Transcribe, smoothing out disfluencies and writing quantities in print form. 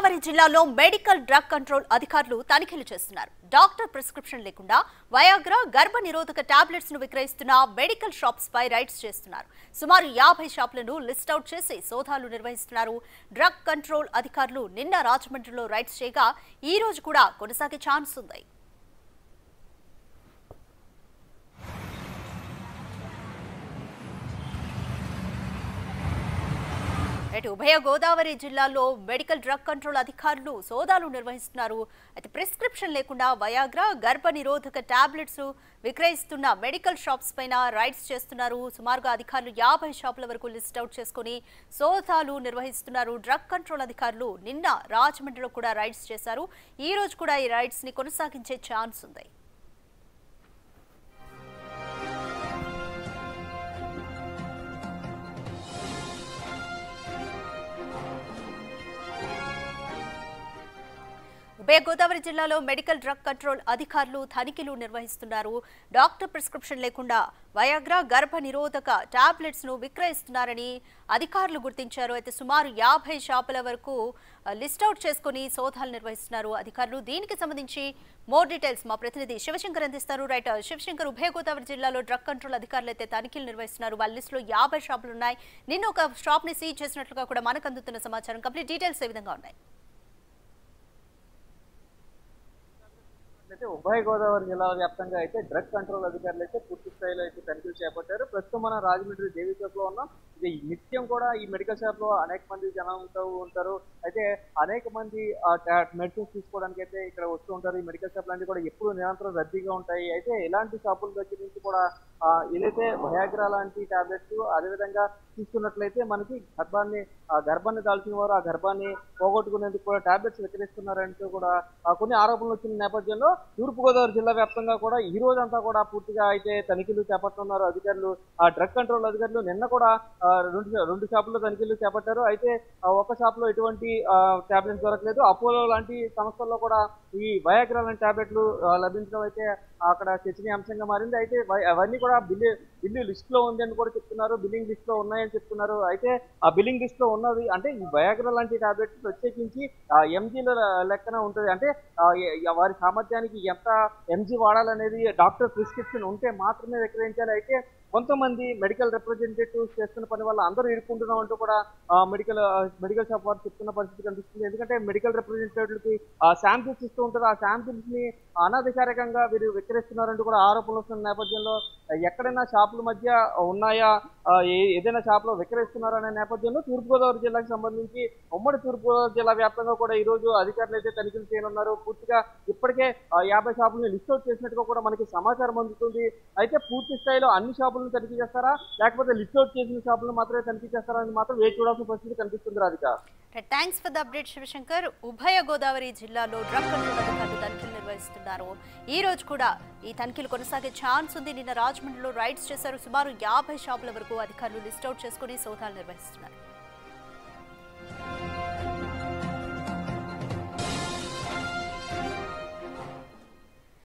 గోదావరి జిల్లాలో medical drug control అధికారులు తనిఖీలు చేస్తున్నారు. డాక్టర్ ప్రిస్క్రిప్షన్ లేకుండా వయాగ్రా గర్భ నిరోధక టాబ్లెట్స్ ను విక్రయిస్తున్న మెడికల్ షాప్స్ పై రైడ్స్ చేస్తున్నారు. సుమారు 50 షాపులను లిస్ట్ అవుట్ చేసి సోదాలు నిర్వహిస్తున్నారు. డ్రగ్ కంట్రోల్ అధికారులు నిన్న రాజమండ్రిలో రైడ్స్ చేయగా ఈ రోజు కూడా కొనసాగే ఛాన్స్ ఉంది. ఉభయ గోదావరి జిల్లాలో మెడికల్ డ్రగ్ కంట్రోల్ అధికారులు సోదాలు నిర్వహిస్తున్నారు. అయితే ప్రిస్క్రిప్షన్ లేకుండా వయాగ్రా గర్భ నిరోధక టాబ్లెట్స్ విక్రయిస్తున్న మెడికల్ షాప్స్ పైన రైడ్స్ చేస్తున్నారు. సుమారుగా అధికారులు 50 షాపుల వరకు లిస్ట్ అవుట్ చేసుకుని సోదాలు నిర్వహిస్తున్నారు. డ్రగ్ కంట్రోల్ అధికారులు నిన్న రాజమండ్రిలో కూడా రైడ్స్ చేశారు. ఈ రోజు కూడా ఈ రైడ్స్ ని కొనసాగించే ఛాన్స్ ఉంది. ఉభయ గోదావరి జిల్లాలో మెడికల్ డ్రగ్ కంట్రోల్ అధికారులు తనిఖీలు నిర్వహిస్తున్నారు. డాక్టర్ ప్రిస్క్రిప్షన్ లేకుండా వయాగ్రా గర్భ నిరోధక టాబ్లెట్స్ ను విక్రయిస్తున్నారని అధికారులు గుర్తించారు. అయితే సుమారు 50 షాపుల వరకు లిస్ట్ అవుట్ చేసుకుని సోదాలు నిర్వహిస్తున్నారు అధికారులు. దీనికి సంబంధించి మోర్ డీటెయిల్స్ మా ప్రతినిధి శివశంకర్ అందిస్తారు. రైట్ శివశంకర్, ఉభయ గోదావరి జిల్లాలో డ్రగ్ కంట్రోల్ అధికారులు అయితే తనిఖీలు నిర్వహిస్తున్నారు. వాళ్ళ లిస్ట్ లో 50 షాపులు ఉన్నాయి. నిన్న ఒక షాప్ ని సీజ్ చేసినట్లుగా కూడా మనకు అందుతున్న సమాచారం. కంప్లీట్ డీటెయిల్స్ ఏ విధంగా ఉన్నాయి? ఉభయ గోదావరి జిల్లాల వ్యాప్తంగా అయితే డ్రగ్ కంట్రోల్ అధికారులు అయితే పూర్తి స్థాయిలో అయితే తనిఖీలు చేపట్టారు. ప్రస్తుతం మనం రాజమండ్రి దేవి షాప్ లో ఉన్నాం. ఇది నిత్యం కూడా ఈ మెడికల్ షాప్ లో అనేక మంది జనం ఉంటారు. అయితే అనేక మంది మెడిసిన్స్ తీసుకోవడానికి అయితే ఇక్కడ వస్తూ ఉంటారు. ఈ మెడికల్ షాప్ లాంటివి కూడా ఎప్పుడు నిరంతరం రద్దీగా ఉంటాయి. అయితే ఇలాంటి షాపుల దగ్గర నుంచి కూడా ఏదైతే వయాగ్రా లాంటి టాబ్లెట్స్ అదేవిధంగా తీసుకున్నట్లయితే మనకి గర్భాన్ని దాల్చిన వారు ఆ గర్భాన్ని పోగొట్టుకునేందుకు కూడా టాబ్లెట్స్ విక్రయిస్తున్నారంటూ కూడా కొన్ని ఆరోపణలు వచ్చిన నేపథ్యంలో తూర్పుగోదావరి జిల్లా వ్యాప్తంగా కూడా ఈ రోజంతా కూడా పూర్తిగా అయితే తనిఖీలు చేపడుతున్నారు అధికారులు. ఆ డ్రగ్ కంట్రోల్ అధికారులు నిన్న కూడా రెండు షాపుల్లో తనిఖీలు చేపట్టారు. అయితే ఒక షాప్ లో ఎటువంటి టాబ్లెట్స్ దొరకలేదు. అపోలో లాంటి సంస్థల్లో కూడా ఈ వయాగ్రా లాంటి టాబ్లెట్లు లభించడం అయితే అక్కడ చర్చనీయాంశంగా మారింది. అయితే అవన్నీ కూడా బిల్లు లిస్ట్ లో ఉంది అని కూడా చెప్తున్నారు. బిల్లింగ్ లిస్ట్ లో ఉన్నాయని చెప్తున్నారు. అయితే ఆ బిల్లింగ్ లిస్ట్ లో ఉన్నది అంటే ఈ వయాగ్రా లాంటి టాబ్లెట్స్ ప్రత్యేకించి ఎంజీల లెక్కన ఉంటుంది. అంటే వారి సామర్థ్యానికి ఎంత ఎంజీ వాడాలనేది డాక్టర్ ప్రిస్క్రిప్షన్ ఉంటే మాత్రమే విక్రయించాలి. అయితే కొంతమంది మెడికల్ రిప్రజెంటేటివ్స్ చేస్తున్న పని వల్ల అందరూ ఇరుక్కుంటున్నాం అంటూ కూడా మెడికల్ షాప్ వారు చెప్తున్న పరిస్థితి కనిపిస్తుంది. ఎందుకంటే మెడికల్ రిప్రజెంటేటివ్కి శాంపిల్స్ ఇస్తూ ఉంటారు. ఆ శాంపిల్స్ ని అనధికారికంగా వీరు విక్రయిస్తున్నారంటూ కూడా ఆరోపణలు వస్తున్న నేపథ్యంలో ఎక్కడైనా షాపుల మధ్య ఉన్నాయా, ఏదైనా షాప్ లో విక్రయిస్తున్నారనే నేపథ్యంలో తూర్పుగోదావరి జిల్లాకు సంబంధించి ఉమ్మడి తూర్పుగోదావరి జిల్లా వ్యాప్తంగా కూడా ఈ రోజు అధికారులు అయితే తనిఖీలు చేయనున్నారు. పూర్తిగా ఇప్పటికే 50 షాపులను లిస్ట్ అవుట్ చేసినట్టుగా కూడా మనకి సమాచారం అందుతుంది. అయితే పూర్తి స్థాయిలో అన్ని షాపులను తనిఖీ చేస్తారా లేకపోతే లిస్ట్ అవుట్ చేసిన షాపులను మాత్రమే తనిఖీ చేస్తారా అని మాత్రం వేచి చూడాల్సిన పరిస్థితి కనిపిస్తుంది. Radhika, thanks for the update Shivashankar. ఉభయ గోదావరి జిల్లాలో డ్రగ్ కంట్రోల్ అధికారులు తనిఖీలు నిర్వహిస్తున్నారు. ఈ రోజు కూడా ఈ తనిఖీలు కొనసాగే ఛాన్స్ ఉంది. నిన్న రాజమండ్రిలో రైడ్స్ చేశారు. సుమారు 50 షాపుల వరకు అధికారులు లిస్ట్ అవుట్ చేసుకుని సోదాలు నిర్వహిస్తున్నారు.